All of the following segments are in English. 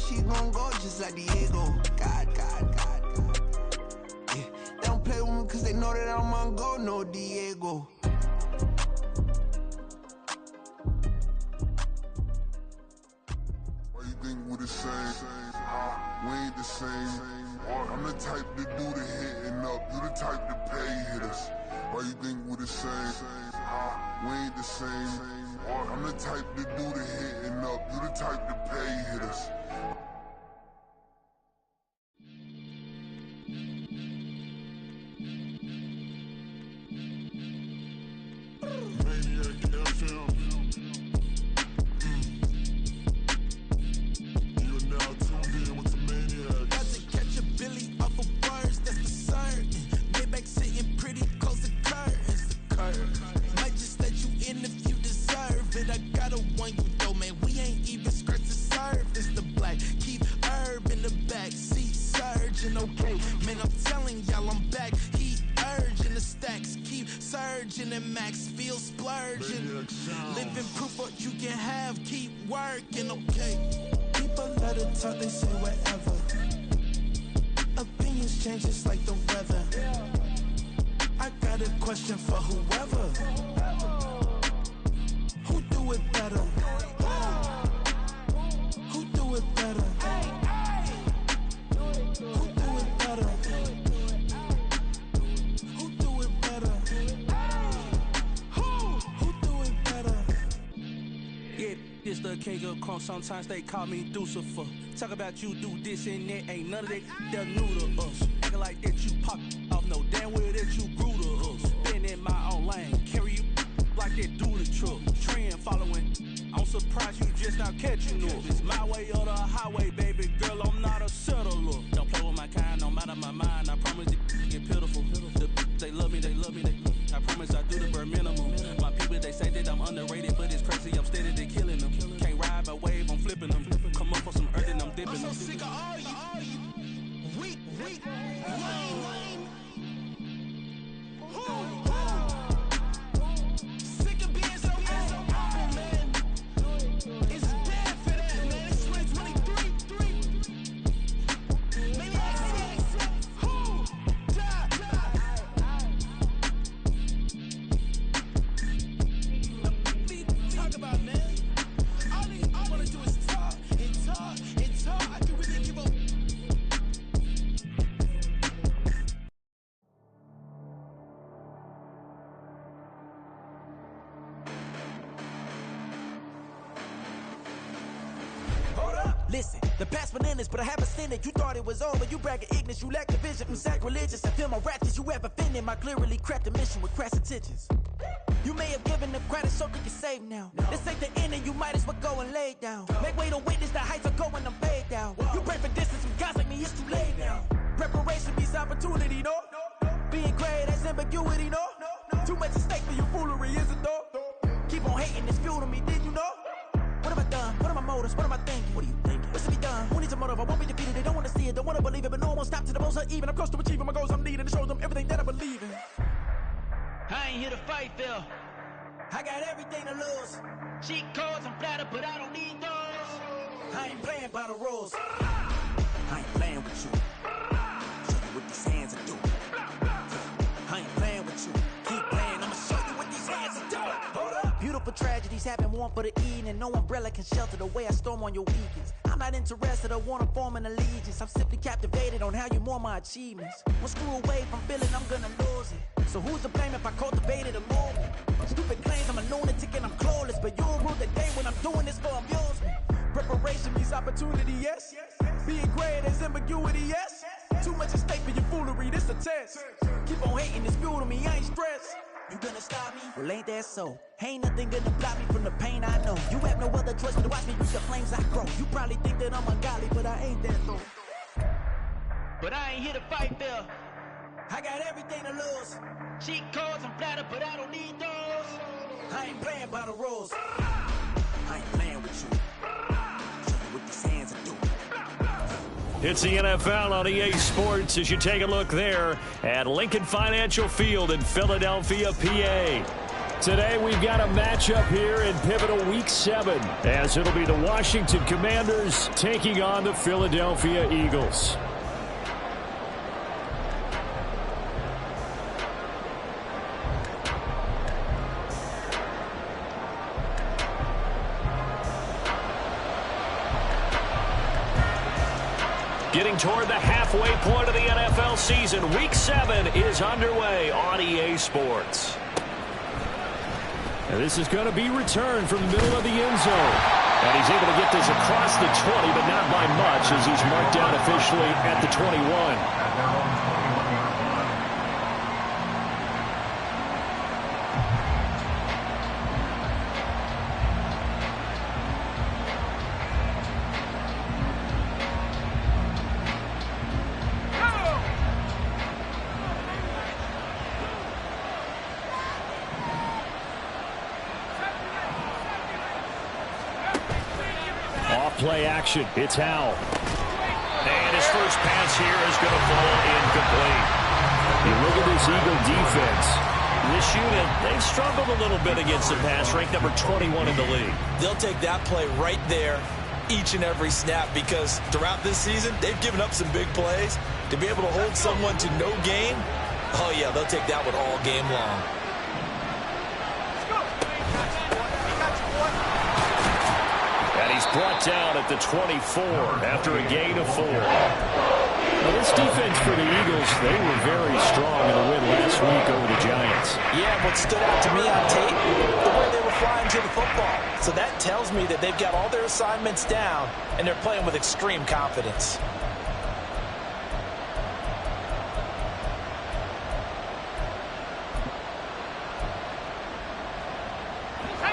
she gon' go just like Diego. God. Yeah, they don't play with me cause they know that I'm on go, no Diego. Why you think we the same? We ain't the same. I'm the type to do the hitting up, you the type to pay hitters. Why you think we the same? We ain't the same. I'm the type to do the hitting up, you the type to pay hitters. And max feel splurging. Living proof what you can have, keep working, okay. People let it talk, they say whatever. Opinions change just like the weather. I got a question for whoever. Who do it better? Who do it better? Who do it better? It's the king of crunk, sometimes they call me Lucifer. Talk about you do this and that, ain't none of that, they're new to us. Acting like that you pop off, no damn well that you grew to us. Been in my own lane, carry you like that do the truck. Trend following, I'm surprised you just not catching up. It's my way or the highway, baby girl, I'm not a settler. Don't play with my kind, no matter my mind, I promise it get pitiful. They love me, I promise I do the bare minimum. My people, they say that I'm underrated, but it's crazy, I'm steady, they killing them. Can't ride my wave, I'm flipping them. Come up for some earth and I'm dipping them. I'm so sick of all you. Weak, lame. Sick of being so humble, man. It's dead for that, man. It's 2023. Maybe who die. Talk about, man. All I wanna do is talk. I can really give up. Listen, the past bananas, but I haven't seen it. You thought it was over, you bragging ignorance, you lack the vision. I'm sacrilegious, I feel my ratchets, you ever offended my clearly crafted mission with crass intentions. You may have given them credit so they can save now. This ain't the end and you might as well go and lay down. Make way to witness the heights are going, I'm paid down. You pray for distance from guys like me, it's too late now. Preparation beats opportunity, no? Being great, that's ambiguity, no? Too much at stake for your foolery, is it though? Keep on hating, it's fuel to me, did you know? What have I done? What are my motives? What am I thinking? What are you thinking? What's to be done? Who needs a motive? I won't be defeated. They don't want to see it, don't want to believe it, but no one won't stop to the most even. I'm close to achieving my goals. I'm needing to show them everything that I believe in. I ain't here to fight, Phil. I got everything to lose. Cheat codes, I'm flattered, but I don't need those. I ain't playing by the rules. I ain't playing with you. Show you what these hands are doing. I ain't playing with you. Keep playing, I'ma show you what these hands are doing. Hold up. Beautiful tragedies happen, one for the eating, and no umbrella can shelter the way I storm on your weekends. I'm not interested, I wanna form an allegiance. I'm simply captivated on how you more my achievements. One screw away from feeling I'm gonna lose it. So who's to blame if I cultivated a movement? Stupid claims I'm a lunatic and I'm clueless, but you'll rule the day when I'm doing this for amusement. Preparation means opportunity, yes. Being great is ambiguity, yes. Too much at stake for your foolery, this a test. Keep on hating, it's fuel to me, I ain't stressed. You gonna stop me? Well, ain't that so? Ain't nothing gonna block me from the pain I know. You have no other choice but to watch me reach the flames I grow. You probably think that I'm ungodly, but I ain't that though. But I ain't here to fight, Phil. I got everything to lose. Cheat codes, I'm flattered, but I don't need those. I ain't playing by the rules. I ain't playing with you. Show you what these hands are doing. It's the NFL on EA Sports as you take a look there at Lincoln Financial Field in Philadelphia, PA. Today we've got a matchup here in pivotal Week 7, as it'll be the Washington Commanders taking on the Philadelphia Eagles. Getting toward the halfway point of the NFL season, Week 7 is underway on EA Sports. And this is going to be returned from the middle of the end zone. And he's able to get this across the 20, but not by much, as he's marked down officially at the 21. Play action. It's Howell. And his first pass here is going to fall incomplete. You look at this Eagle defense. This unit, they've struggled a little bit against the pass, ranked number 21 in the league. They'll take that play right there each and every snap, because throughout this season, they've given up some big plays. To be able to hold someone to no gain, oh yeah, they'll take that one all game long. He's brought down at the 24 after a gain of 4. Now this defense for the Eagles, they were very strong in the win last week over the Giants. Yeah, what stood out to me on tape, the way they were flying to the football. So that tells me that they've got all their assignments down, and they're playing with extreme confidence.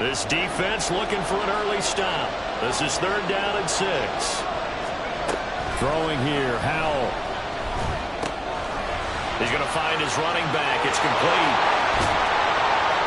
This defense looking for an early stop. This is 3rd down and 6. Throwing here, Howell. He's going to find his running back. It's complete.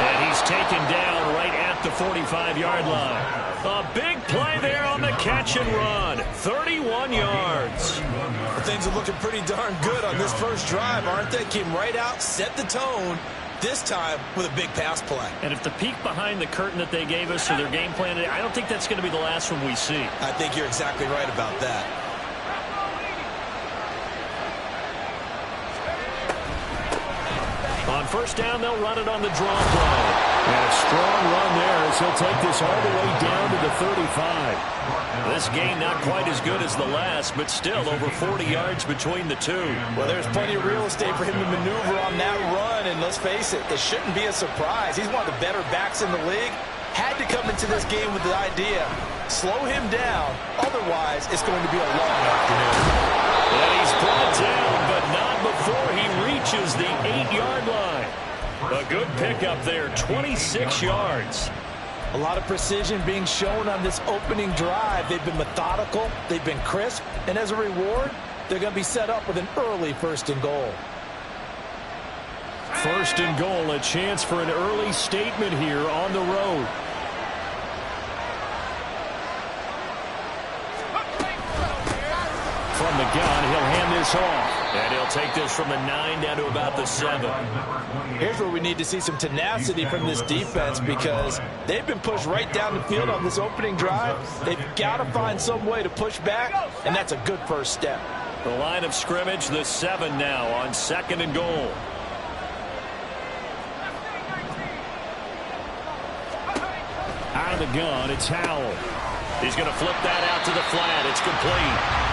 And he's taken down right at the 45-yard line. A big play there on the catch and run. 31 yards. Well, things are looking pretty darn good on this first drive, aren't they? Came right out, set the tone. This time with a big pass play. And if the peek behind the curtain that they gave us or their game plan, I don't think that's going to be the last one we see. I think you're exactly right about that. On first down, they'll run it on the draw play. And a strong run there as he'll take this all the way down to the 35. This gain not quite as good as the last, but still over 40 yards between the two. Well, there's plenty of real estate for him to maneuver on that run, and let's face it, it shouldn't be a surprise. He's one of the better backs in the league. Had to come into this game with the idea, slow him down, otherwise it's going to be a long afternoon. And he's brought down, but not before he reaches the 8-yard line. A good pickup there, 26 yards. A lot of precision being shown on this opening drive. They've been methodical, they've been crisp, and as a reward, they're going to be set up with an early 1st and goal. 1st and goal, a chance for an early statement here on the road. From the gun, he'll hand this off. And he'll take this from the 9 down to about the 7. Here's where we need to see some tenacity from this defense, because they've been pushed right down the field on this opening drive. They've got to find some way to push back, and that's a good first step. The line of scrimmage, the 7 now on 2nd and goal. Out of the gun, it's Howell. He's going to flip that out to the flat. It's complete.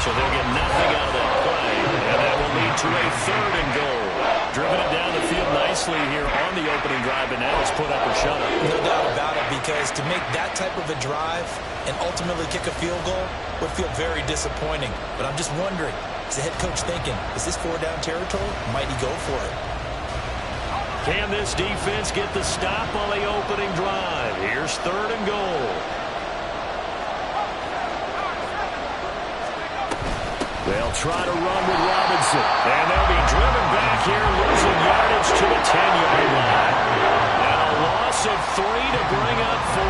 So they'll get nothing out of that play, and that will lead to a 3rd and goal. Driven it down the field nicely here on the opening drive, and now it's put up or shut up. No doubt about it, because to make that type of a drive and ultimately kick a field goal would feel very disappointing. But I'm just wondering, is the head coach thinking, is this 4-down territory? Might he go for it? Can this defense get the stop on the opening drive? Here's 3rd and goal. They'll try to run with Robinson. And they'll be driven back here, losing yardage to the 10-yard line. And a loss of 3 to bring up 4.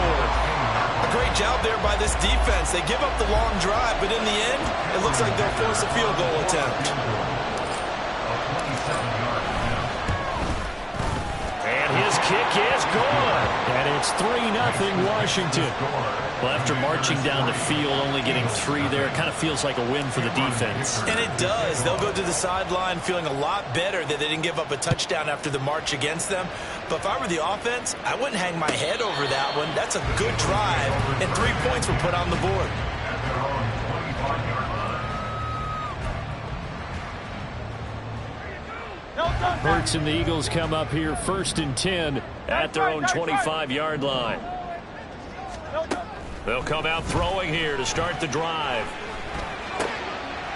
A great job there by this defense. They give up the long drive, but in the end, it looks like they'll force a field goal attempt. And his kick is good. And it's 3-0 Washington. Well, after marching down the field, only getting 3 there, it kind of feels like a win for the defense. And it does. They'll go to the sideline feeling a lot better that they didn't give up a touchdown after the march against them. But if I were the offense, I wouldn't hang my head over that one. That's a good drive, and 3 points were put on the board. Hurts and the Eagles come up here 1st and 10 at their own 25-yard line. They'll come out throwing here to start the drive.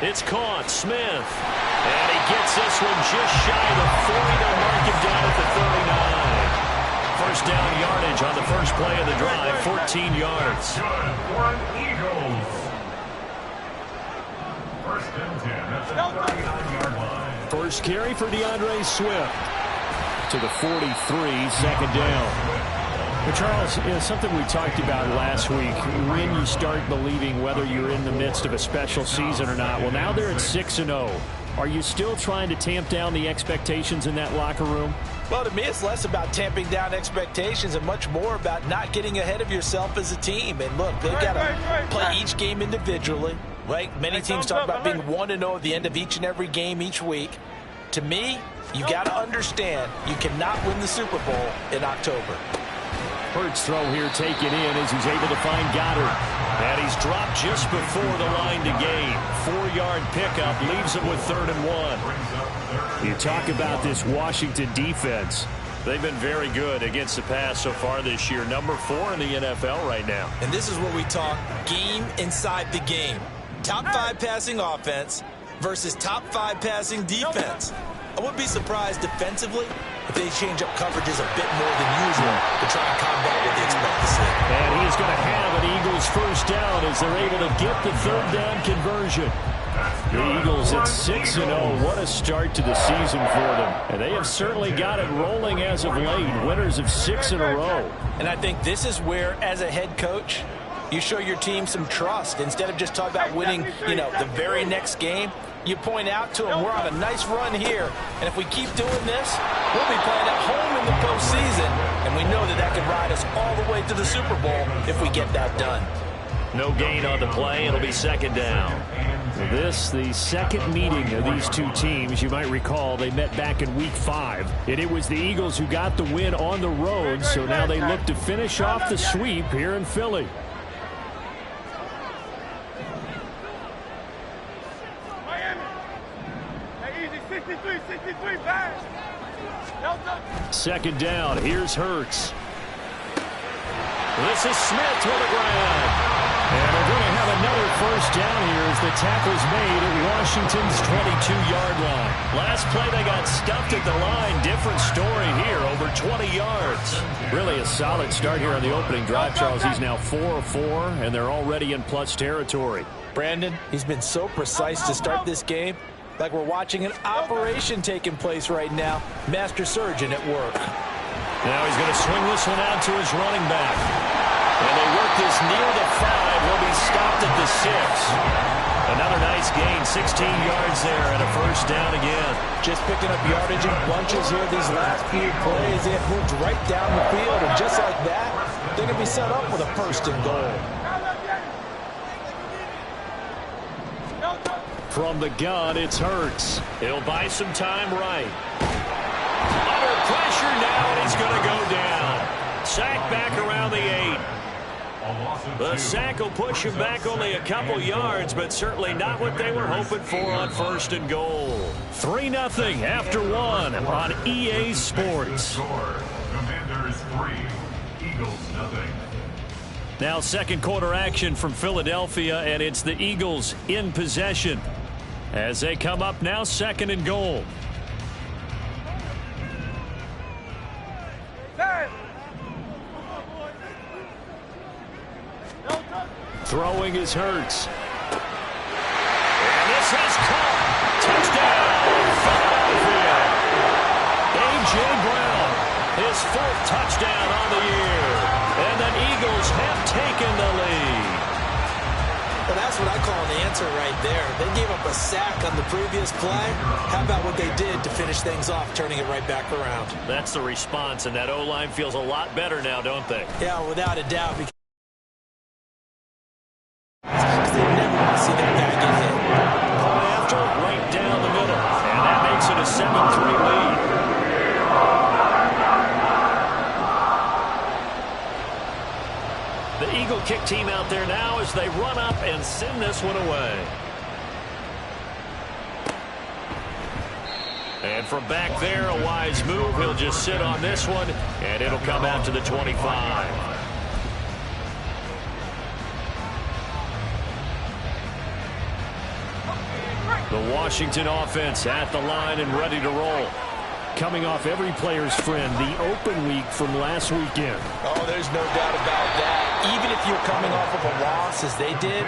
It's caught. Smith. And he gets this one just shy of the 40. They'll mark him down at the 39. First down yardage on the first play of the drive, 14 yards. First and 10. That's the 39-yard line. First carry for DeAndre Swift to the 43, 2nd down. But Charles, something we talked about last week, when you start believing whether you're in the midst of a special season or not. Well, now they're at 6-0. Are you still trying to tamp down the expectations in that locker room? Well, to me, it's less about tamping down expectations and much more about not getting ahead of yourself as a team. And look, they've got to play each game individually. Right? Many teams talk about being 1-0 at the end of each and every game each week. To me, you got to understand you cannot win the Super Bowl in October. Hurts throw here taken in as he's able to find Goddard. And he's dropped just before the line to gain. 4-yard pickup leaves him with 3rd and 1. You talk about this Washington defense. They've been very good against the pass so far this year. Number 4 in the NFL right now. And this is where we talk game inside the game. Top 5 passing offense versus top 5 passing defense. I wouldn't be surprised defensively if they change up coverages a bit more than usual to try and combat what they expect to see. And he is going to have an Eagles first down as they're able to get the 3rd down conversion. The Eagles at 6-0. What a start to the season for them. And they have certainly got it rolling as of late. Winners of 6 in a row. And I think this is where, as a head coach, you show your team some trust. Instead of just talking about winning, the very next game, you point out to them, we're on a nice run here, and if we keep doing this, we'll be playing at home in the postseason, and we know that could ride us all the way to the Super Bowl if we get that done. No gain on the play. It'll be 2nd down. This, the second meeting of these two teams. You might recall they met back in Week 5, and it was the Eagles who got the win on the road, so now they look to finish off the sweep here in Philly. Second down. Here's Hurts. This is Smith to the ground. And they're going to have another first down here as the tackle's made at Washington's 22-yard line. Last play they got stuffed at the line. Different story here, over 20 yards. Really a solid start here on the opening drive, Charles. He's now 4 of 4, and they're already in plus territory. Brandon, he's been so precise to start this game. Like we're watching an operation taking place right now. Master surgeon at work. Now he's going to swing this one out to his running back. And they work this near the 5. He'll be stopped at the 6. Another nice gain, 16 yards there, and a first down again. Just picking up yardage in bunches here these last few plays. They have moved right down the field, and just like that, they're going to be set up with a 1st and goal. From the gun, it's Hurts. He'll buy some time right. Under pressure now, and he's going to go down. Sack back around the 8. The sack will push him back only a couple yards, but certainly not what they were hoping for on 1st and goal. 3-0 after 1 on EA Sports. Commanders 3, Eagles 0. Now 2nd quarter action from Philadelphia, and it's the Eagles in possession as they come up now 2nd and goal. Throwing is Hurts. And this is caught. Touchdown, Philadelphia. A.J. Brown, his 4th touchdown on the year. And the Eagles have taken the lead. Well, that's what I call call and answer right there. They gave up a sack on the previous play. How about what they did to finish things off, turning it right back around? That's the response, and that O-line feels a lot better now, don't they? Yeah, without a doubt. Because they never want to see that guy get hit. Going after it right down the middle, and that makes it a 7-3 lead. The Eagle kick team out there now as they run up and send this one away. And from back there, a wise move. He'll just sit on this one, and it'll come out to the 25. The Washington offense at the line and ready to roll. Coming off every player's friend, the open week from last weekend. Oh, there's no doubt about that. Even if you're coming off of a loss as they did,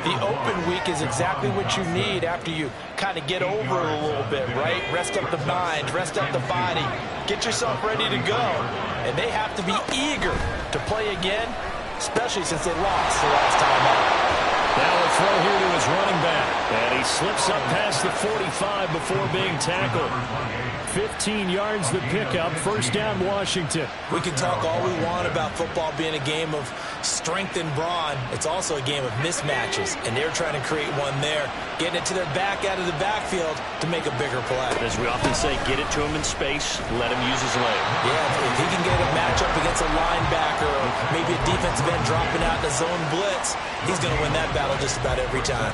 the open week is exactly what you need after you kind of get over it a little bit, right? Rest up the mind, rest up the body, get yourself ready to go. And they have to be eager to play again, especially since they lost the last time out. Now a throw here to his running back. And he slips up past the 45 before being tackled. 15 yards the pickup. First down, Washington. We can talk all we want about football being a game of strength and brawn. It's also a game of mismatches, and they're trying to create one there, getting it to their back out of the backfield to make a bigger play. As we often say, get it to him in space, let him use his leg. Yeah, if he can get a matchup against a linebacker or maybe a defensive end dropping out in a zone blitz, he's going to win that battle just about every time.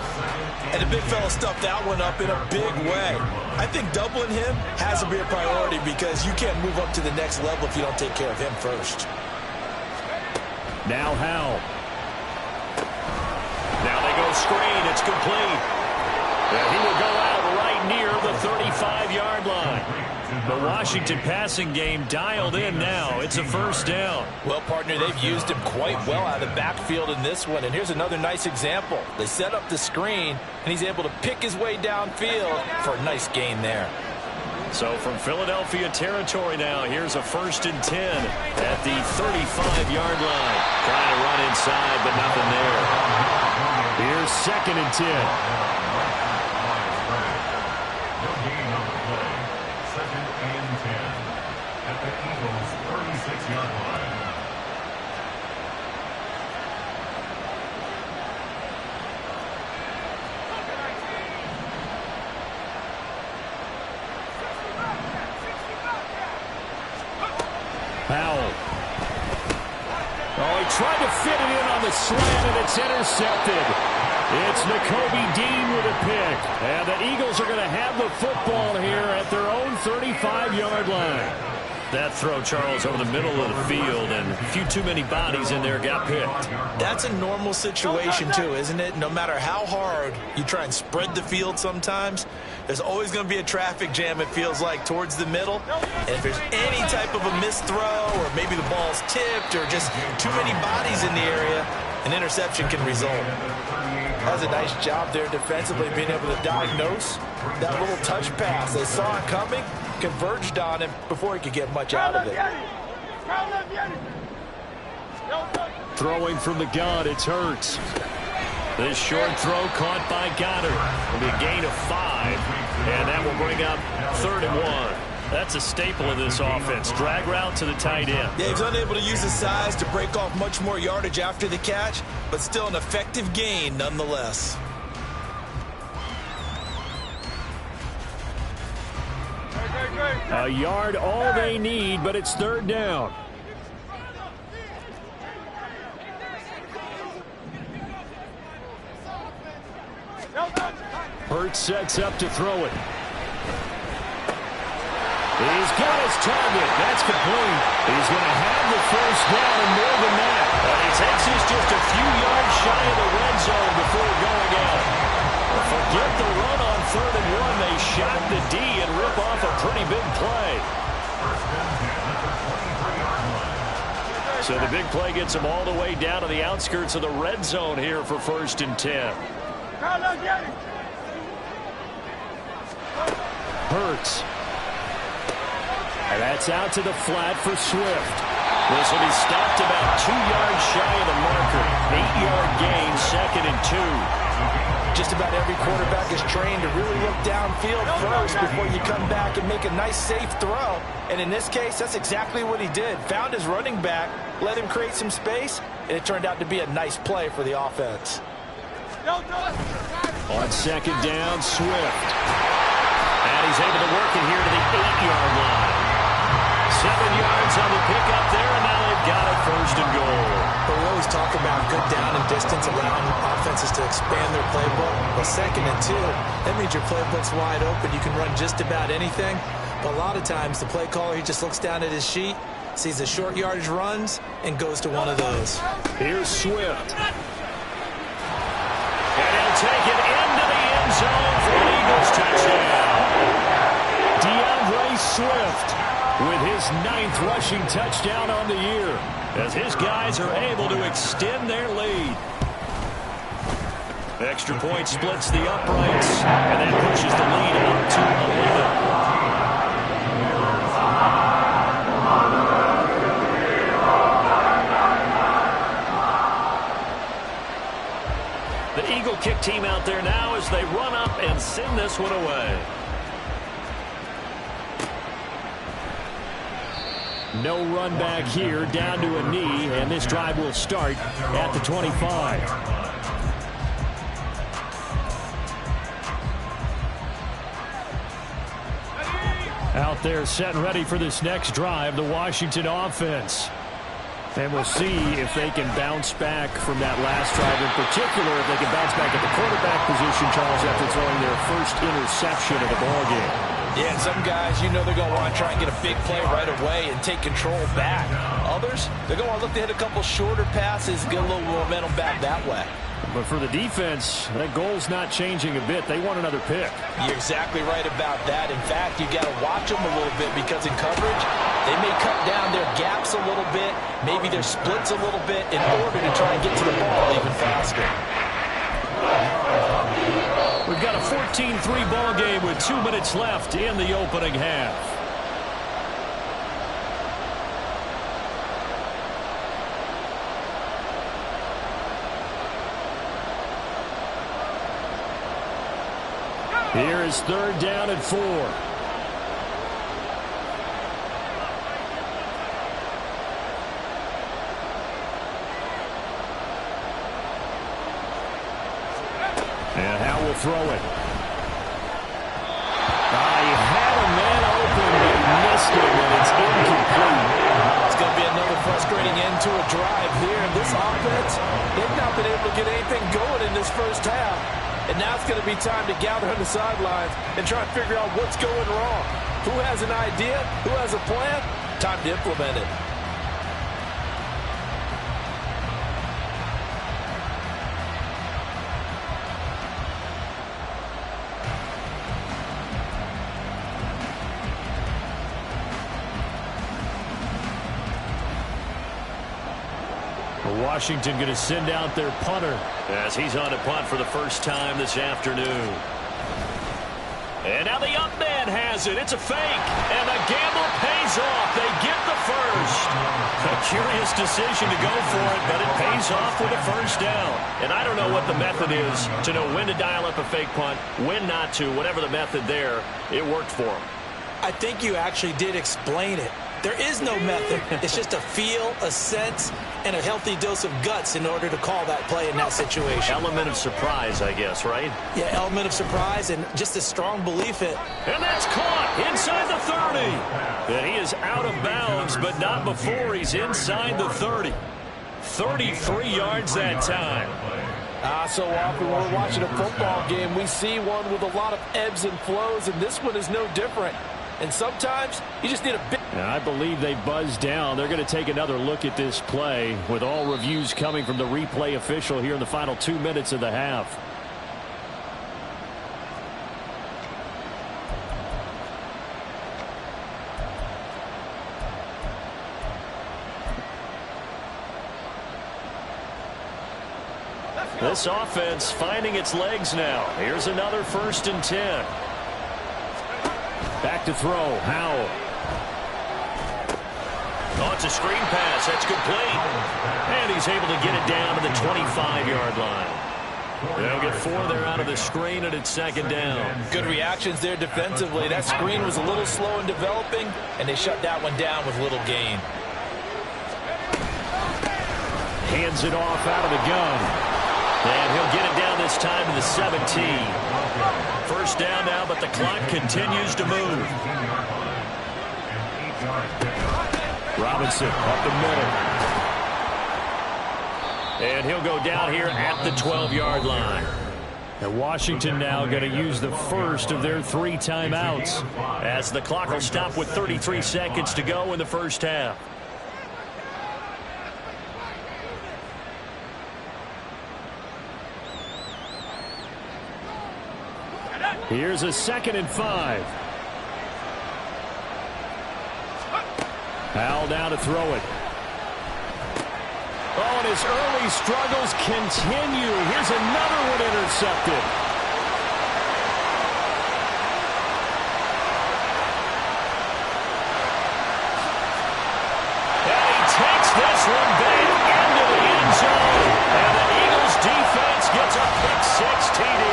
And the big fella stuffed that one up in a big way. I think doubling him has to be a priority because you can't move up to the next level if you don't take care of him first. Now Howell. Now they go screen. It's complete. And he will go out right near the 35-yard line. The Washington passing game dialed in now. It's a first down. Well, partner, they've used him quite well out of the backfield in this one. And here's another nice example. They set up the screen, and he's able to pick his way downfield for a nice gain there. So from Philadelphia territory now, here's a 1st and 10 at the 35-yard line. Trying to run inside, but nothing there. Here's 2nd and 10. Powell. Oh, he tried to fit it in on the slant, and it's intercepted. It's Nakobe Dean with a pick. And the Eagles are going to have the football here at their own 35-yard line. That throw, Charles, over the middle of the field, and a few too many bodies in there got picked. That's a normal situation, too, isn't it? No matter how hard you try and spread the field sometimes, there's always going to be a traffic jam, it feels like, towards the middle. And if there's any type of a missed throw, or maybe the ball's tipped, or just too many bodies in the area, an interception can result. That's a nice job there defensively, being able to diagnose that little touch pass. They saw it coming, converged on him before he could get much out of it. Throwing from the gun, it's Hurts. This short throw caught by Goddard. It'll be a gain of 5, and that will bring up 3rd and 1. That's a staple of this offense. Drag route to the tight end. Yeah, he's unable to use his size to break off much more yardage after the catch, but still an effective gain nonetheless. A yard all they need, but it's 3rd down. Hurts sets up to throw it. He's got his target. That's complete. He's going to have the first down and more than that. And he takes this just a few yards shy of the red zone before going out. Forget the run on 3rd and 1. They shot the D and rip off a pretty big play. So the big play gets him all the way down to the outskirts of the red zone here for 1st and 10. Hurts. And that's out to the flat for Swift. This will be stopped about 2 yards shy of the marker. 8-yard gain, 2nd and 2. just about every quarterback is trained to really look downfield first before you come back and make a nice, safe throw. And in this case, that's exactly what he did. Found his running back, let him create some space, and it turned out to be a nice play for the offense. On second down, Swift. And he's able to work it here to the 8-yard line. 7 yards on the pickup there, and now they've got it first and goal. But we always talk about good down and distance, allowing offenses to expand their playbook. Well, 2nd and 2, that means your playbook's wide open. You can run just about anything. But a lot of times, the play caller, he just looks down at his sheet, sees the short yardage runs, and goes to one of those. Here's Swift. And he'll take it into the end zone for an Eagles touchdown. DeAndre Swift with his 9th rushing touchdown on the year, as his guys are able to extend their lead. Extra point splits the uprights, and that pushes the lead up to 11. The Eagle kick team out there now as they run up and send this one away. No run back here, down to a knee, and this drive will start at the 25. Out there set and ready for this next drive, the Washington offense. And we'll see if they can bounce back from that last drive, in particular if they can bounce back at the quarterback position, Charles, after throwing their first interception of the ballgame. Yeah, and some guys, you know they're going to want to try and get a big play right away and take control back. Others, they're going to want to look to hit a couple shorter passes, get a little momentum back that way. But for the defense, that goal's not changing a bit. They want another pick. You're exactly right about that. In fact, you got to watch them a little bit because in coverage, they may cut down their gaps a little bit, maybe their splits a little bit in order to try and get to the ball even faster. We've got a 14-3 ball game with 2 minutes left in the opening half. Here is 3rd down and 4. And Howe will throw it. He had a man open, but missed it, and it's incomplete. It's going to be another frustrating end to a drive here. And this offense, they've not been able to get anything going in this first half. And now it's going to be time to gather on the sidelines and try and figure out what's going wrong. Who has an idea? Who has a plan? Time to implement it. Washington going to send out their punter as he's on to punt for the first time this afternoon. And now the up man has it. It's a fake, and the gamble pays off. They get the first. A curious decision to go for it, but it pays off with a first down. And I don't know what the method is to know when to dial up a fake punt, when not to. Whatever the method there, it worked for them. I think you actually did explain it. There is no method. It's just a feel, a sense, and a healthy dose of guts in order to call that play in that situation. Element of surprise, I guess, right? Yeah, element of surprise and just a strong belief in. And that's caught inside the 30. And he is out of bounds, but not before he's inside the 30. 33 yards that time. So often when we're watching a football game, we see one with a lot of ebbs and flows, and this one is no different. And sometimes you just need a bit. I believe they buzzed down. They're going to take another look at this play with all reviews coming from the replay official here in the final 2 minutes of the half. This offense finding its legs now. Here's another 1st and 10. Back to throw. Howell. Oh, it's a screen pass. That's complete. And he's able to get it down to the 25-yard line. They'll get 4 there out of the screen, and it's second down. Good reactions there defensively. That screen was a little slow in developing, and they shut that one down with little gain. Hands it off out of the gun. And he'll get it down this time to the 17. First down now, but the clock continues to move. Robinson up the middle. And he'll go down here at the 12-yard line. And Washington now going to use the first of their 3 timeouts, as the clock will stop with 33 seconds to go in the first half. Here's a 2nd and 5. Howell now to throw it. Oh, and his early struggles continue. Here's another one intercepted. And he takes this one back into the end zone. And the Eagles defense gets a pick-6 TD.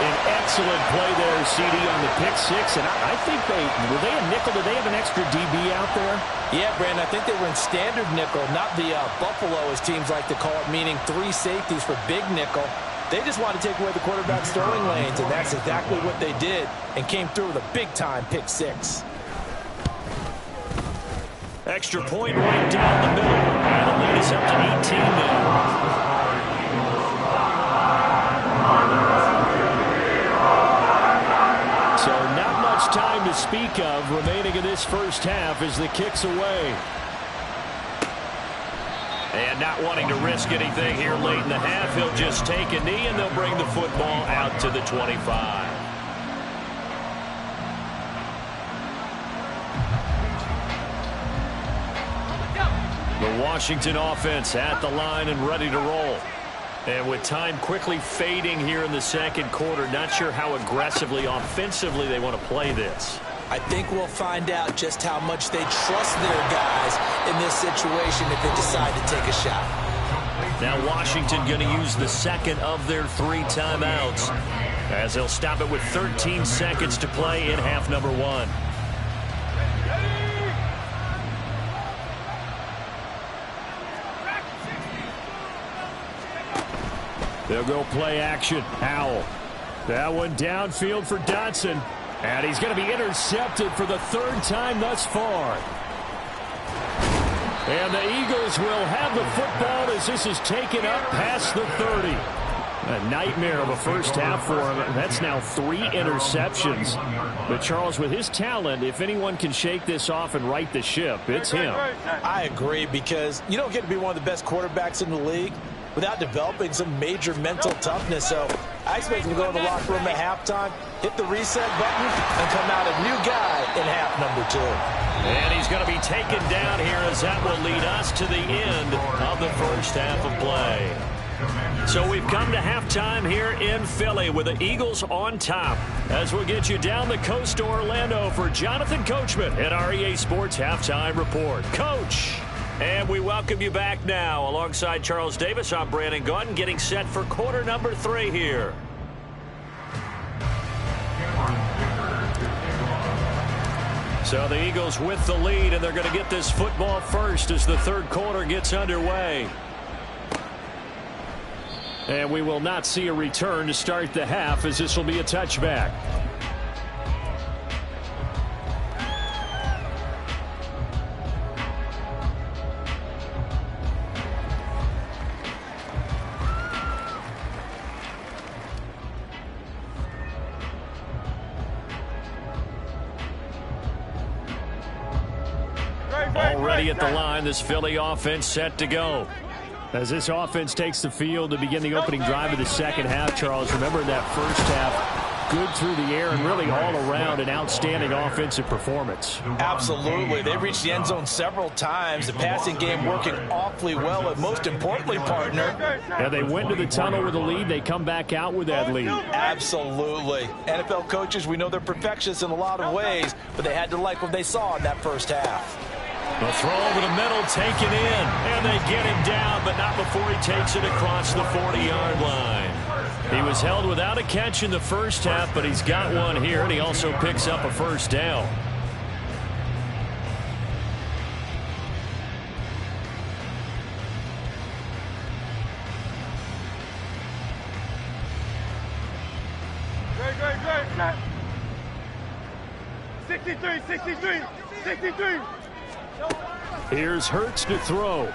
An excellent play there, CD, on the pick-6, and I think were they a nickel? Did they have an extra DB out there? Yeah, Brandon, I think they were in standard nickel, not the Buffalo, as teams like to call it, meaning 3 safeties for big nickel. They just wanted to take away the quarterback's throwing lanes, and that's exactly what they did, and came through with a big-time pick-6. Extra point right down the middle. That'll lead us up to 18 now. So not much time to speak of remaining in this first half as the kick's away. And not wanting to risk anything here late in the half, he'll just take a knee and they'll bring the football out to the 25. The Washington offense at the line and ready to roll. And with time quickly fading here in the second quarter, not sure how aggressively, offensively they want to play this. I think we'll find out just how much they trust their guys in this situation if they decide to take a shot. Now Washington going to use the second of their 3 timeouts, as they'll stop it with 13 seconds to play in half number 1. They'll go play action. Howell. That one downfield for Dotson. And he's going to be intercepted for the 3rd time thus far. And the Eagles will have the football as this is taken up past the 30. A nightmare of a first half for him. That's now 3 interceptions. But Charles, with his talent, if anyone can shake this off and right the ship, it's him. I agree, because you don't get to be one of the best quarterbacks in the league without developing some major mental toughness. So I expect him to go in the locker room at halftime, hit the reset button, and come out a new guy in half number 2. And he's going to be taken down here, as that will lead us to the end of the first half of play. So we've come to halftime here in Philly with the Eagles on top, as we'll get you down the coast to Orlando for Jonathan Coachman at our EA Sports Halftime Report. Coach! And we welcome you back now. Alongside Charles Davis, I'm Brandon Gaudin, getting set for quarter number 3 here. So the Eagles with the lead, and they're going to get this football first as the 3rd quarter gets underway. And we will not see a return to start the half, as this will be a touchback. Already at the line, this Philly offense set to go. As this offense takes the field to begin the opening drive of the second half, Charles, remember that first half, good through the air and really all around an outstanding offensive performance. Absolutely. They reached the end zone several times. The passing game working awfully well, and most importantly, partner. Yeah, they went to the tunnel with a lead. They come back out with that lead. Absolutely. NFL coaches, we know they're perfectionists in a lot of ways, but they had to like what they saw in that first half. The throw over the middle, taken in, and they get him down, but not before he takes it across the 40-yard line. He was held without a catch in the first half, but he's got one here, and he also picks up a first down. Great. 63. Here's Hurts to throw.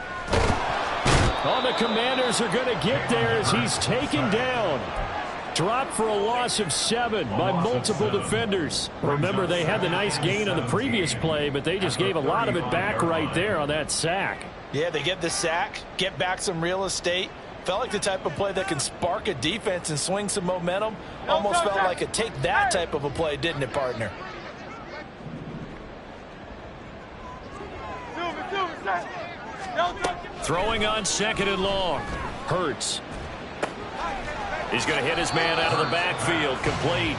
Oh, the Commanders are going to get there as he's taken down. Dropped for a loss of 7 by multiple defenders. Remember, they had the nice gain on the previous play, but they just gave a lot of it back right there on that sack. Yeah, they get the sack, get back some real estate. Felt like the type of play that can spark a defense and swing some momentum. Almost felt like a take that type of a play, didn't it, partner? Throwing on 2nd and long. Hurts. He's going to hit his man out of the backfield. Complete.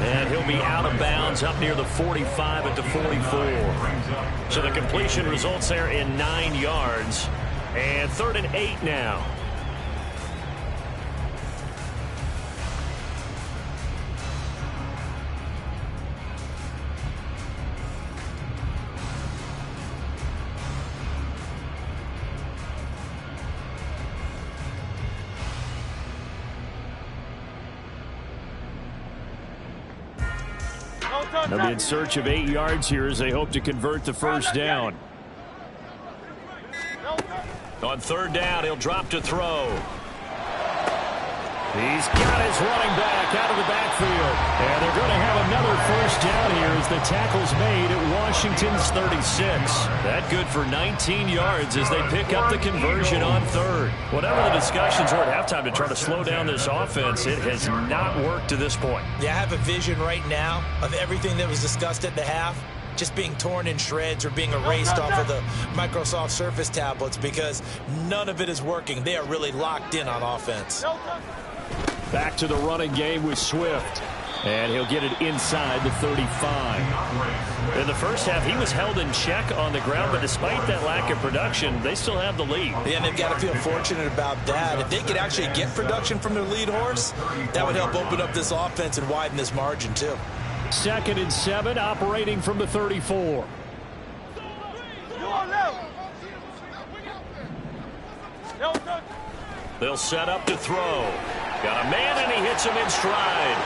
And he'll be out of bounds up near the 45 at the 44. So the completion results there in 9 yards. And 3rd and 8 now. They'll be in search of 8 yards here as they hope to convert the first down. On 3rd down, he'll drop to throw. He's got his running back out of the backfield. And they're going to have another first down here as the tackle's made at Washington's 36. That good for 19 yards as they pick up the conversion on 3rd. Whatever the discussions were at halftime to try to slow down this offense, it has not worked to this point. Yeah, I have a vision right now of everything that was discussed at the half just being torn in shreds or being erased off of the Microsoft Surface tablets because none of it is working. They are really locked in on offense. Back to the running game with Swift. And he'll get it inside the 35. In the first half, he was held in check on the ground, but despite that lack of production, they still have the lead. Yeah, and they've got to feel fortunate about that. If they could actually get production from their lead horse, that would help open up this offense and widen this margin, too. 2nd and 7, operating from the 34. They'll set up to throw. Got a man, and he hits him in stride.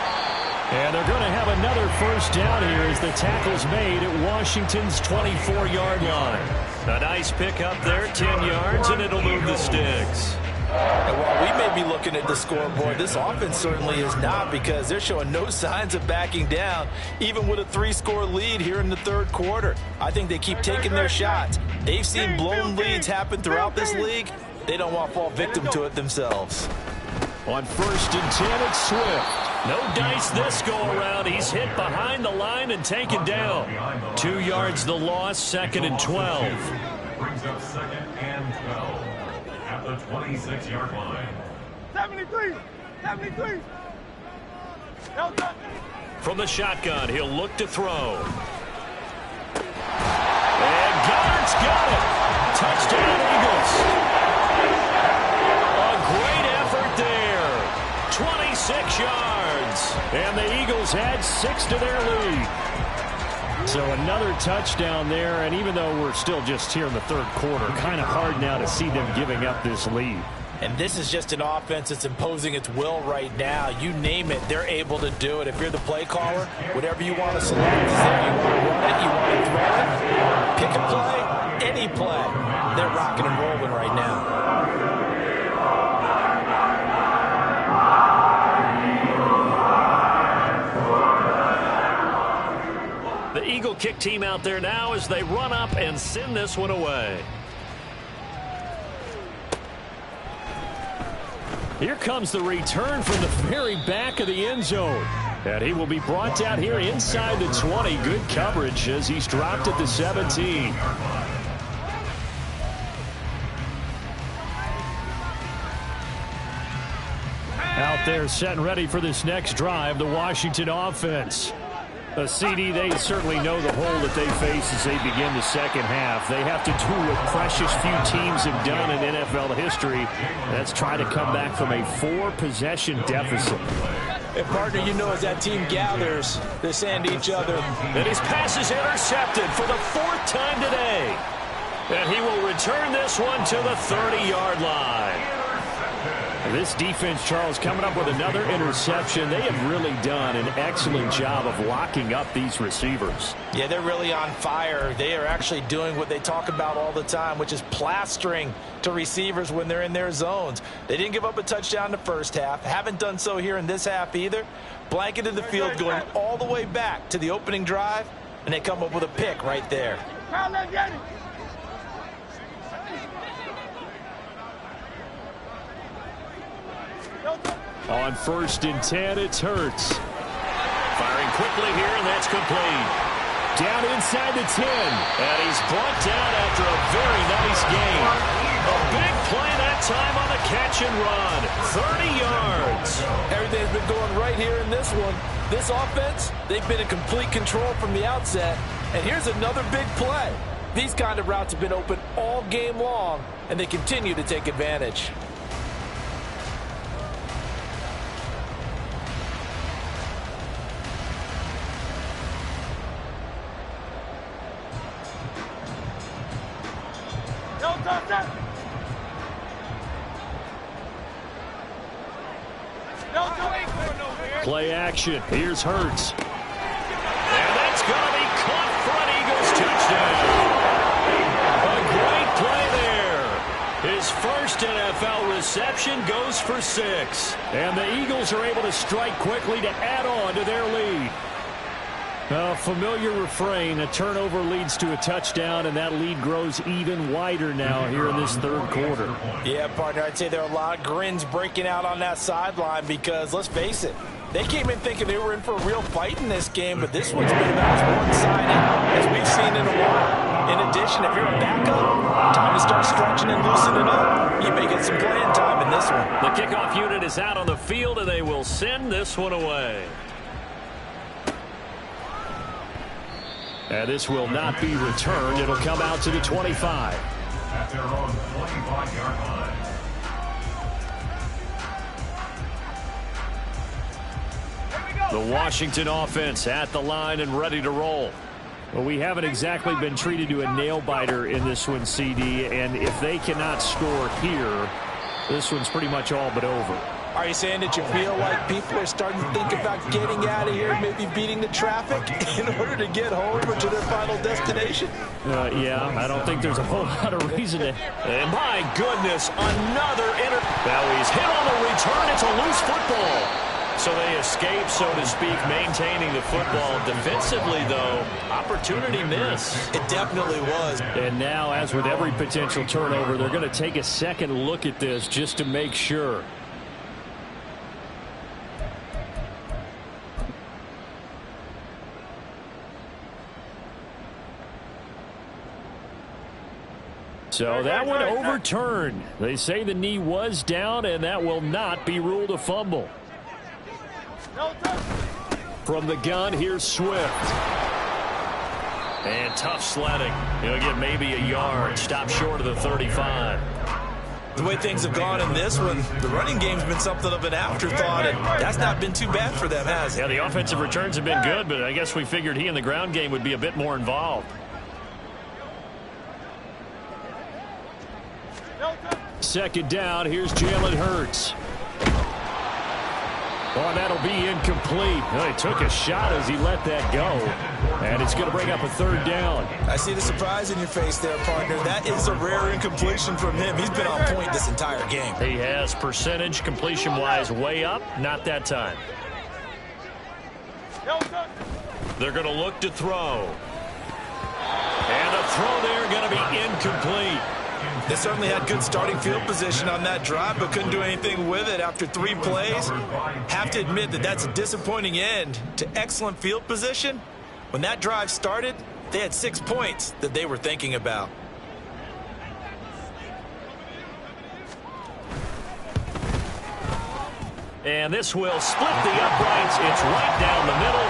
And they're going to have another first down here as the tackle's made at Washington's 24-yard line. A nice pickup there, 10 yards, and it'll move the sticks. And while we may be looking at the scoreboard, this offense certainly is not because they're showing no signs of backing down, even with a 3-score lead here in the 3rd quarter. I think they keep taking their shots. They've seen blown leads happen throughout this league. They don't want to fall victim to it themselves. On 1st and 10, it's Swift. No dice this go-around. He's hit behind the line and taken down. 2 yards the loss, 2nd and 12. Brings up 2nd and 12 at the 26-yard line. 73. From the shotgun, he'll look to throw. And Goddard's got it. Touchdown, Eagles. A great effort there. 26 yards. And the Eagles add 6 to their lead. So another touchdown there, and even though we're still just here in the 3rd quarter, kind of hard now to see them giving up this lead. And this is just an offense that's imposing its will right now. You name it, they're able to do it. If you're the play caller, whatever you want to select is there. You want to run it, you want to throw it, pick a play, any play. They're rocking and rolling right now. The Eagle kick team out there now as they run up and send this one away. Here comes the return from the very back of the end zone. And he will be brought down here inside the 20. Good coverage as he's dropped at the 17. Out there set and ready for this next drive, the Washington offense. A CD, they certainly know the hole that they face as they begin the second half. They have to do what precious few teams have done in NFL history. That's try to come back from a 4-possession deficit. And partner, you know, as that team gathers, they're saying to each other. And his pass is intercepted for the 4th time today. And he will return this one to the 30-yard line. This defense, Charles, coming up with another interception. They have really done an excellent job of locking up these receivers. Yeah, they're really on fire. They are actually doing what they talk about all the time, which is plastering to receivers when they're in their zones. They didn't give up a touchdown in the first half. Haven't done so here in this half either. Blanketed the field going all the way back to the opening drive, and they come up with a pick right there. On 1st and 10, it's Hurts. Firing quickly here, and that's complete. Down inside the 10. And he's brought down after a very nice game. A big play that time on the catch and run. 30 yards. Everything's been going right here in this one. This offense, they've been in complete control from the outset. And here's another big play. These kind of routes have been open all game long, and they continue to take advantage. Play action. Here's Hurts. And that's going to be caught for an Eagles touchdown. A great play there. His first NFL reception goes for 6. And the Eagles are able to strike quickly to add on to their lead. A familiar refrain, a turnover leads to a touchdown, and that lead grows even wider now here in this 3rd quarter. Yeah, partner, I'd say there are a lot of grins breaking out on that sideline because, let's face it, they came in thinking they were in for a real fight in this game, but this one's been about as one-sided as we've seen in a while. In addition, if you're a backup, time to start stretching and loosening up. You may get some playing time in this one. The kickoff unit is out on the field, and they will send this one away. And this will not be returned. It'll come out to the 25. At their own 25-yard line. The Washington offense at the line and ready to roll. Well, we haven't exactly been treated to a nail-biter in this one, CD, and if they cannot score here, this one's pretty much all but over. Are you saying that you feel like people are starting to think about getting out of here, maybe beating the traffic in order to get home or to their final destination? Yeah, I don't think there's a whole lot of reason to. And my goodness, another Now he's hit on the return. It's a loose football. So they escape, so to speak, maintaining the football. Defensively, though, opportunity miss. It definitely was. And now, as with every potential turnover, they're going to take a second look at this just to make sure. So that one overturned. They say the knee was down, and that will not be ruled a fumble. From the gun, here's Swift. And tough sledding. He'll get maybe a yard. Stop short of the 35. The way things have gone in this one, the running game's been something of an afterthought, and that's not been too bad for them, has it? Yeah, the offensive returns have been good, but I guess we figured he in the ground game would be a bit more involved. Second down, here's Jalen Hurts. Oh, that'll be incomplete. Well, he took a shot as he let that go. And it's going to bring up a 3rd down. I see the surprise in your face there, partner. That is a rare incompletion from him. He's been on point this entire game. He has percentage completion-wise way up. Not that time. They're going to look to throw. And the throw there going to be incomplete. They certainly had good starting field position on that drive, but couldn't do anything with it after 3 plays. Have to admit that that's a disappointing end to excellent field position. When that drive started, they had 6 points that they were thinking about. And this will split the uprights. It's right down the middle.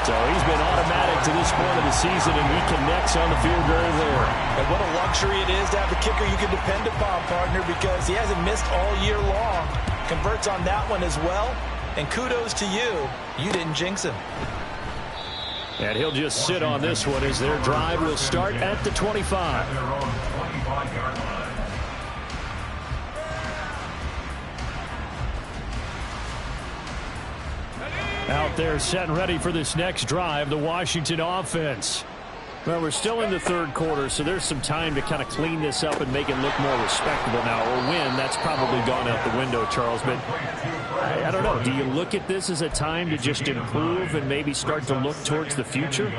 So he's been automatic to this point of the season, and he connects on the field goal there. And what a luxury it is to have a kicker you can depend upon, partner, because he hasn't missed all year long. Converts on that one as well. And kudos to you. You didn't jinx him. And he'll just sit on this one as their drive will start at the 25. Out there set and ready for this next drive, the Washington offense. Well, we're still in the third quarter, so there's some time to kind of clean this up and make it look more respectable now. Or win, that's probably gone out the window, Charles. But I don't know. Do you look at this as a time to just improve and maybe start to look towards the future?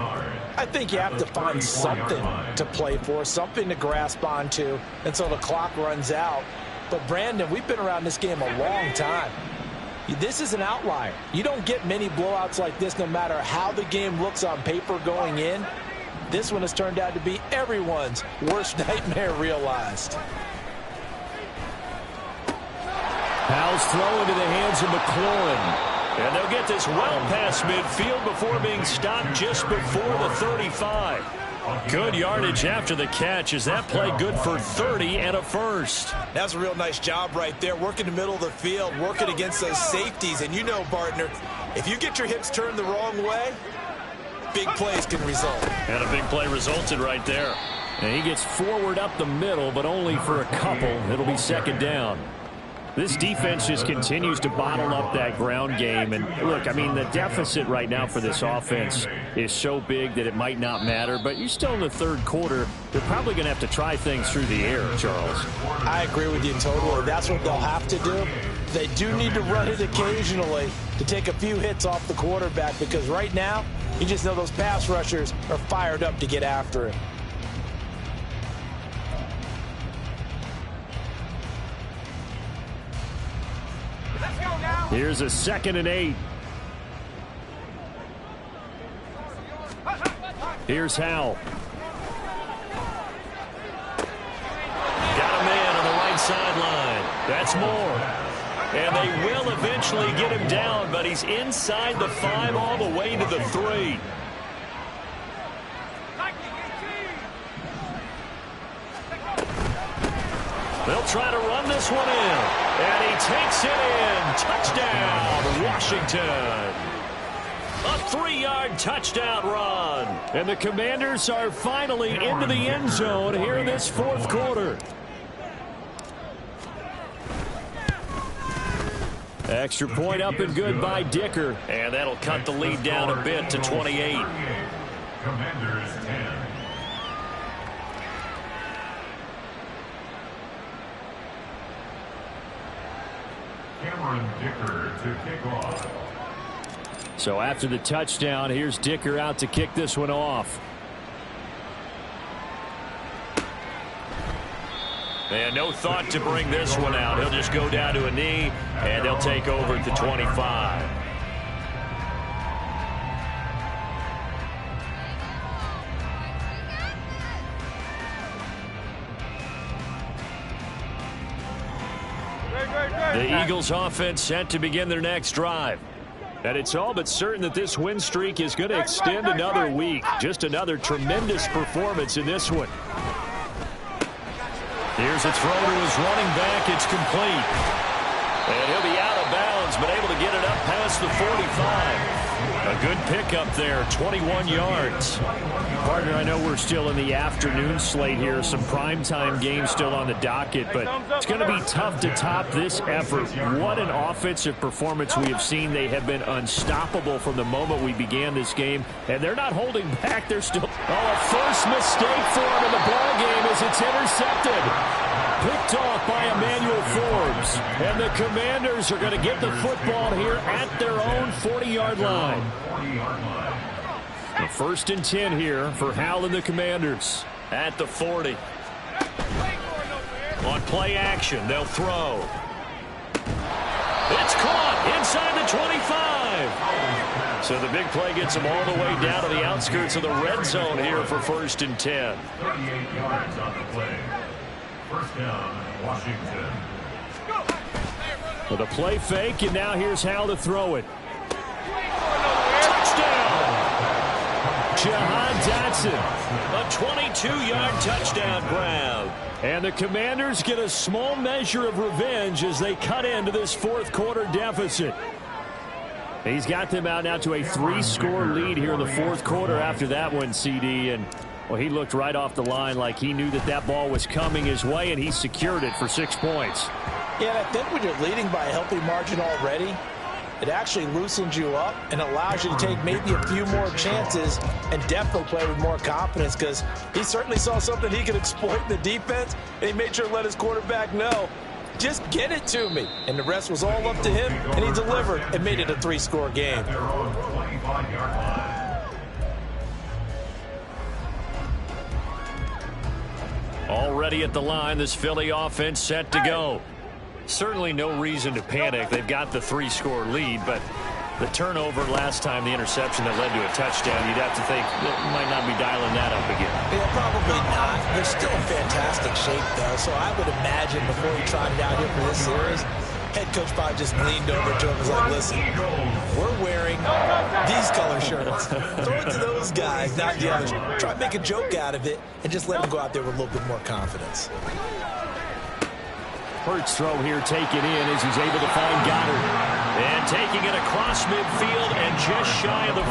I think you have to find something to play for, something to grasp onto until the clock runs out. But, Brandon, we've been around this game a long time. This is an outlier. You don't get many blowouts like this no matter how the game looks on paper going in. This one has turned out to be everyone's worst nightmare realized. Powell's throw into the hands of McLaurin. And they'll get this well past midfield before being stopped just before the 35. Good yardage after the catch. Is that play good for 30 and a first? That's a real nice job right there. Working the middle of the field, working against those safeties. And you know, partner, if you get your hips turned the wrong way, big plays can result. And a big play resulted right there. And he gets forward up the middle, but only for a couple. It'll be second down. This defense just continues to bottle up that ground game. And look, I mean, the deficit right now for this offense is so big that it might not matter. But you're still in the third quarter. They're probably going to have to try things through the air, Charles. I agree with you totally. That's what they'll have to do. They do need to run it occasionally to take a few hits off the quarterback, because right now, you just know those pass rushers are fired up to get after it. Here's a 2nd and 8. Here's Howell. Got a man on the right sideline. That's Moore. And they will eventually get him down, but he's inside the 5 all the way to the 3. They'll try to run this one in. And he takes it in. Touchdown, Washington. A 3-yard touchdown run. And the Commanders are finally into the end zone here in this fourth quarter. Extra point up and good by Dicker. And that'll cut the lead down a bit to 28. Commanders 10. Dicker to kick off. So after the touchdown, here's Dicker out to kick this one off. And no thought to bring this one out. He'll just go down to a knee, and they'll take over at the 25. The Eagles offense set to begin their next drive. And it's all but certain that this win streak is going to extend another week. Just another tremendous performance in this one. Here's a throw to his running back. It's complete. And he'll be out of bounds, but able to get it up past the 45. A good pickup there, 21 yards. Partner, I know we're still in the afternoon slate here. Some primetime games still on the docket, but it's going to be tough to top this effort. What an offensive performance we have seen. They have been unstoppable from the moment we began this game, and they're not holding back. They're still... Oh, a first mistake for them in the ball game as it's intercepted. Picked off by Emmanuel Forbes. And the Commanders are going to get the football here at their own 40-yard line. The 1st and 10 here for Howell and the Commanders at the 40. On play action, they'll throw. It's caught inside the 25. So the big play gets them all the way down to the outskirts of the red zone here for 1st and 10. 38 yards on the play. First down, Washington. With a play fake, and now here's Howell to throw it. Touchdown! Jahan Dotson. A 22-yard touchdown grab. And the Commanders get a small measure of revenge as they cut into this fourth quarter deficit. He's got them out now to a 3-score lead here in the fourth quarter after that one, CD. And, well, he looked right off the line like he knew that that ball was coming his way, and he secured it for 6 points. Yeah, and I think when you're leading by a healthy margin already, it actually loosens you up and allows you to take maybe a few more chances and definitely play with more confidence, because he certainly saw something he could exploit in the defense, and he made sure to let his quarterback know, just get it to me. And the rest was all up to him, and he delivered and made it a 3-score game. Already at the line, this Philly offense set to go. Certainly no reason to panic. They've got the 3-score lead, but the turnover last time, the interception that led to a touchdown, you'd have to think they might not be dialing that up again. Yeah, probably not. They're still in fantastic shape, though, so I would imagine before he trotted out here for this series, head coach probably just leaned over to him and was like, listen, we're wearing these color shirts. Throw it to those guys, not the others. Try to make a joke out of it and just let them go out there with a little bit more confidence. Hurts throw here taken in as he's able to find Goddard. And taking it across midfield and just shy of the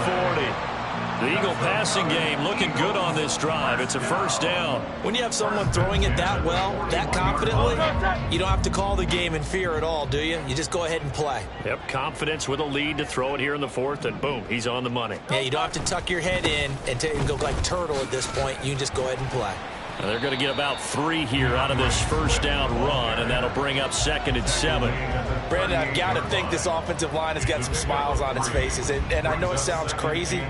40. The Eagle passing game looking good on this drive. It's a first down. When you have someone throwing it that well, that confidently, you don't have to call the game in fear at all, do you? You just go ahead and play. Yep, confidence with a lead to throw it here in the fourth, and boom, he's on the money. Yeah, you don't have to tuck your head in and go like turtle at this point. You can just go ahead and play. Now they're going to get about 3 here out of this first down run, and that'll bring up 2nd and 7. Brandon, I've got to think this offensive line has got some smiles on its faces. And I know it sounds crazy,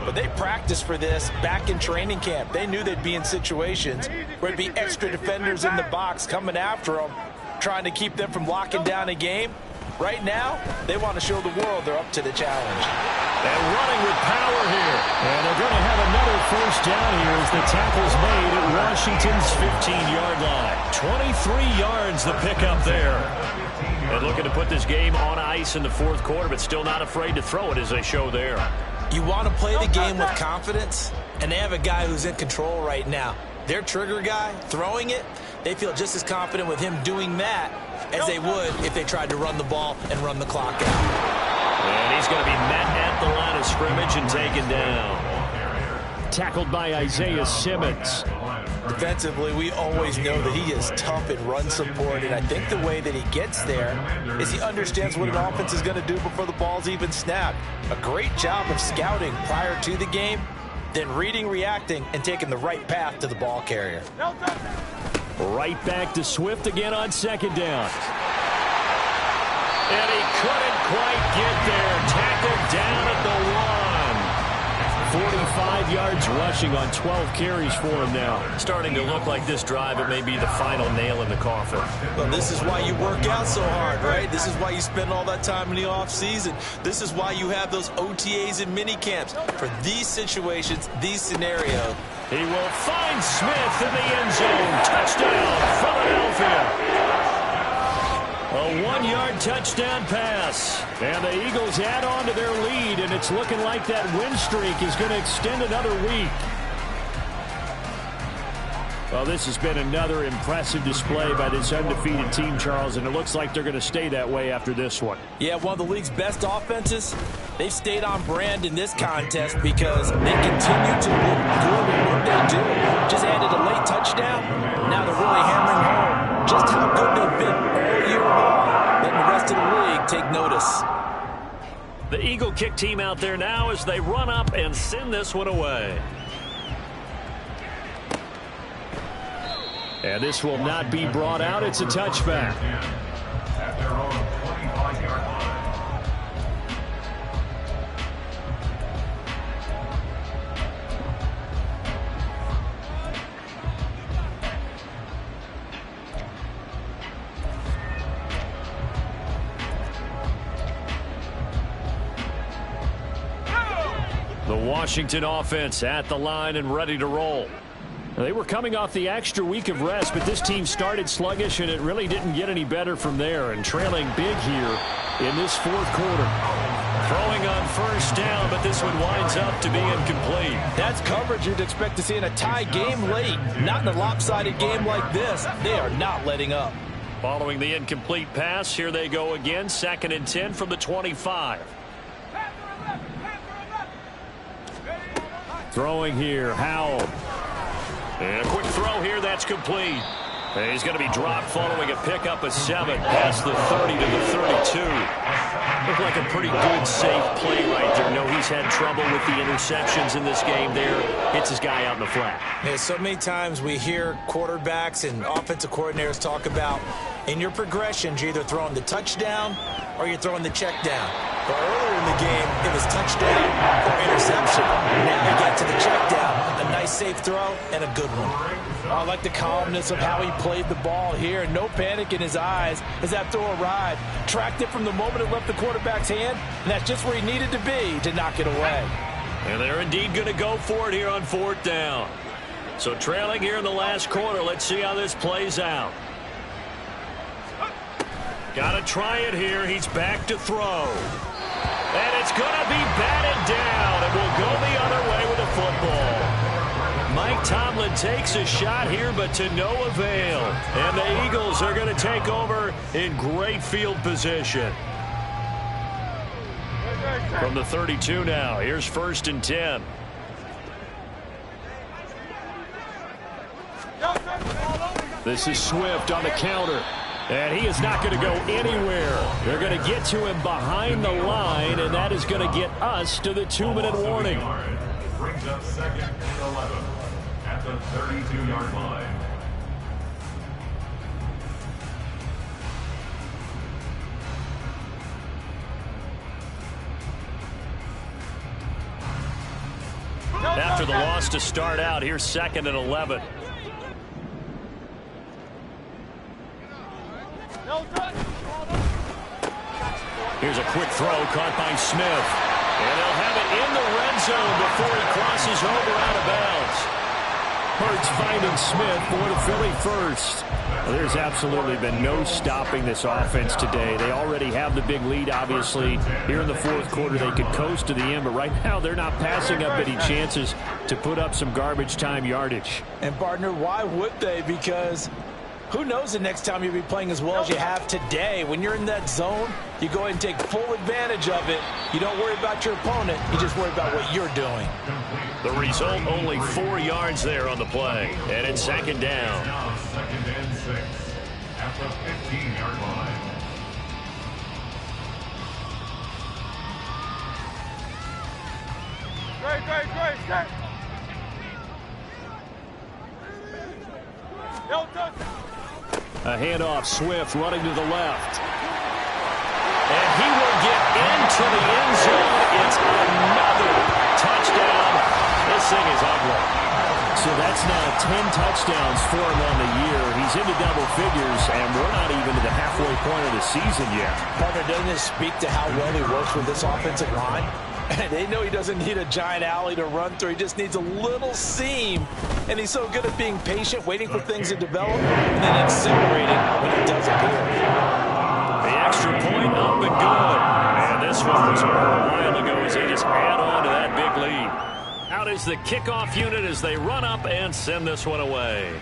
but they practiced for this back in training camp. They knew they'd be in situations where there'd be extra defenders in the box coming after them, trying to keep them from locking down a game. Right now, they want to show the world they're up to the challenge. And running with power here. And they're going to have another first down here as the tackle's made at Washington's 15-yard line. 23 yards the pickup there. And looking to put this game on ice in the fourth quarter, but still not afraid to throw it as they show there. You want to play the game with confidence, and they have a guy who's in control right now. Their trigger guy, throwing it, they feel just as confident with him doing that as they would if they tried to run the ball and run the clock out. And he's going to be met at the line of scrimmage and taken down. Tackled by Isaiah Simmons. Defensively, we always know that he is tough in run support, and I think the way that he gets there is he understands what an offense is going to do before the ball's even snapped. A great job of scouting prior to the game, then reading, reacting, and taking the right path to the ball carrier. Right back to Swift again on 2nd down. And he couldn't quite get there. Tackled down at the 45 yards rushing on 12 carries for him now. Starting to look like this drive, it may be the final nail in the coffin. Well, this is why you work out so hard, right? This is why you spend all that time in the offseason. This is why you have those OTAs and mini camps. For these situations, these scenarios. He will find Smith in the end zone. Touchdown, Philadelphia. A 1-yard touchdown pass. And the Eagles add on to their lead, and it's looking like that win streak is going to extend another week. Well, this has been another impressive display by this undefeated team, Charles, and it looks like they're going to stay that way after this one. Yeah, one of the league's best offenses. They've stayed on brand in this contest because they continue to look good at what they do. Just added a late touchdown. Now they're really hammering home just how good they've been all year long, letting the rest of the league take notice. The Eagle kick team out there now as they run up and send this one away. And this will not be brought out. It's a touchback. At their own 25-yard line. The Washington offense at the line and ready to roll. They were coming off the extra week of rest, but this team started sluggish, and it really didn't get any better from there, and trailing big here in this fourth quarter. Throwing on first down, but this one winds up to be incomplete. That's coverage you'd expect to see in a tie game late. Not in a lopsided game like this. They are not letting up. Following the incomplete pass, here they go again. 2nd and 10 from the 25. Throwing here, Howell. And a quick throw here, that's complete. And he's going to be dropped following a pickup of 7 past the 30 to the 32. Looked like a pretty good, safe play right there. No, he's had trouble with the interceptions in this game there. Hits his guy out in the flat. Yeah, so many times we hear quarterbacks and offensive coordinators talk about in your progressions, you're either throwing the touchdown or you're throwing the check down. But earlier in the game, it was touchdown or interception. Now we get to the check down. A nice safe throw and a good one. I like the calmness of how he played the ball here. No panic in his eyes as that throw arrived. Tracked it from the moment it left the quarterback's hand, and that's just where he needed to be to knock it away. And they're indeed going to go for it here on 4th down. So trailing here in the last quarter. Let's see how this plays out. Got to try it here. He's back to throw. And it's going to be batted down, and will go the other way with the football. Mike Tomlin takes a shot here, but to no avail. And the Eagles are going to take over in great field position. From the 32 now, here's 1st and 10. This is Swift on the counter. And he is not going to go anywhere. They're going to get to him behind the line, and that is going to get us to the 2-minute warning. Brings up 2nd and 11 at the 32-yard line. After the loss to start out, here's 2nd and 11. Here's a quick throw caught by Smith. And they'll have it in the red zone before he crosses over out of bounds. Hurts finding Smith for the Philly first. Well, there's absolutely been no stopping this offense today. They already have the big lead, obviously. Here in the 4th quarter, they could coast to the end, but right now they're not passing up any chances to put up some garbage time yardage. And, partner, why would they? Because who knows the next time you'll be playing as well as you have today. When you're in that zone, you go ahead and take full advantage of it. You don't worry about your opponent. You just worry about what you're doing. The result, only 4 yards there on the play. And it's 2nd down. Now 2nd and 6 at the 15-yard line. Great. A handoff, Swift running to the left. And he will get into the end zone. It's another touchdown. This thing is ugly. So that's now 10 touchdowns for him on the year. He's into double figures, and we're not even to the halfway point of the season yet. Partner, doesn't this speak to how well he works with this offensive line? And they know he doesn't need a giant alley to run through. He just needs a little seam. And he's so good at being patient, waiting for things to develop, and then accelerating when it does appear. The extra point up and good. And this one was a while ago as they just add on to that big lead. Out is the kickoff unit as they run up and send this one away.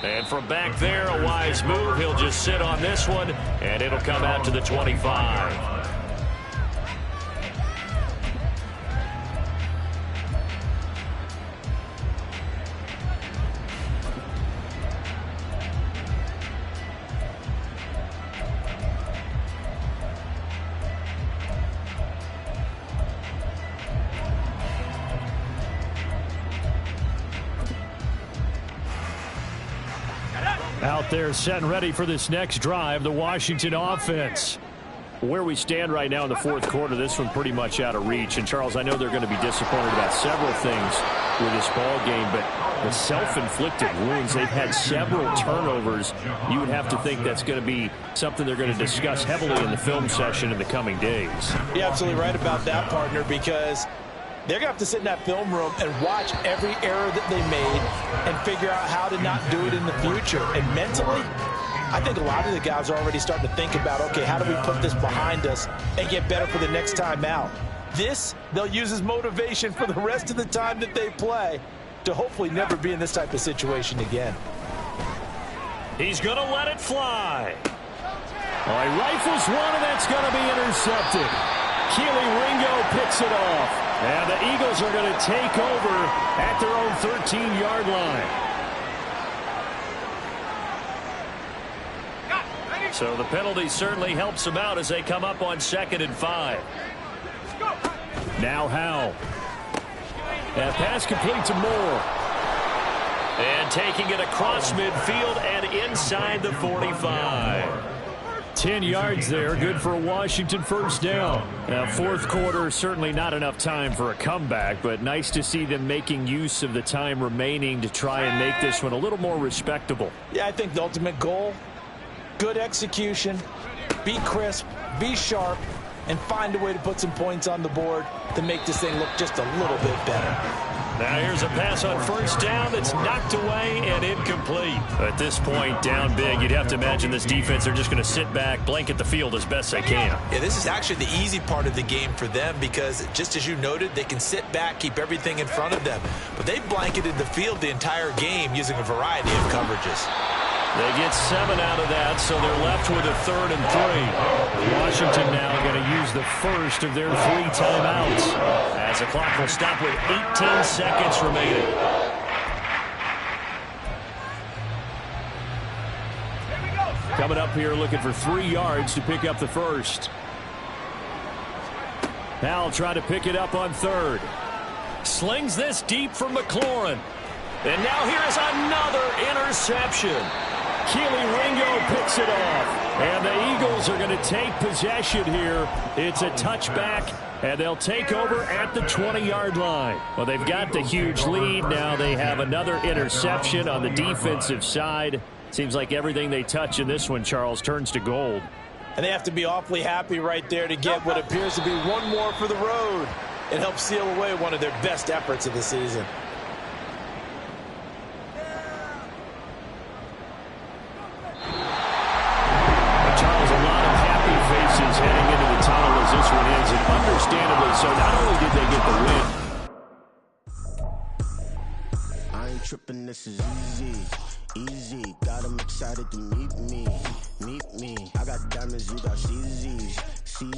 And from back there, a wise move. He'll just sit on this one, and it'll come out to the 25. Out there set and ready for this next drive, the Washington offense. Where we stand right now in the 4th quarter, this one pretty much out of reach. And, Charles, I know they're going to be disappointed about several things with this ball game, but the self-inflicted wounds, they've had several turnovers. You would have to think that's going to be something they're going to discuss heavily in the film session in the coming days. You're absolutely right about that, partner, because they're going to have to sit in that film room and watch every error that they made and figure out how to not do it in the future. And mentally, I think a lot of the guys are already starting to think about, okay, how do we put this behind us and get better for the next time out? This, they'll use as motivation for the rest of the time that they play to hopefully never be in this type of situation again. He's going to let it fly. Oh, he rifles one, and that's going to be intercepted. Keely Ringo picks it off. And the Eagles are going to take over at their own 13-yard line. So the penalty certainly helps them out as they come up on 2nd and 5. Now Howe. That pass complete to Moore. And taking it across midfield and inside the 45. 10 yards there, good for a Washington first down. Now, fourth quarter, certainly not enough time for a comeback, but nice to see them making use of the time remaining to try and make this one a little more respectable. Yeah, I think the ultimate goal, good execution, be crisp, be sharp, and find a way to put some points on the board to make this thing look just a little bit better. Now here's a pass on first down that's knocked away and incomplete. At this point, down big, you'd have to imagine this defense, they're just going to sit back, blanket the field as best they can. Yeah, this is actually the easy part of the game for them because, just as you noted, they can sit back, keep everything in front of them. But they blanketed the field the entire game using a variety of coverages. They get 7 out of that, so they're left with a 3rd and 3. Washington now going to use the first of their 3 timeouts as the clock will stop with 18 seconds remaining. Coming up here looking for 3 yards to pick up the first. Powell trying to pick it up on 3rd. Slings this deep for McLaurin. And now here's another interception. Keely Ringo picks it off. And the Eagles are going to take possession here. It's a touchback, and they'll take over at the 20-yard line. Well, they've got the huge lead. Now they have another interception on the defensive side. Seems like everything they touch in this one, Charles, turns to gold. And they have to be awfully happy right there to get what appears to be one more for the road. It helps seal away one of their best efforts of the season. Heading into the tunnel as this one ends, and understandably so. Not only did they get the win. I ain't tripping, this is easy. Got them excited to meet me. I got diamonds, you got CZs.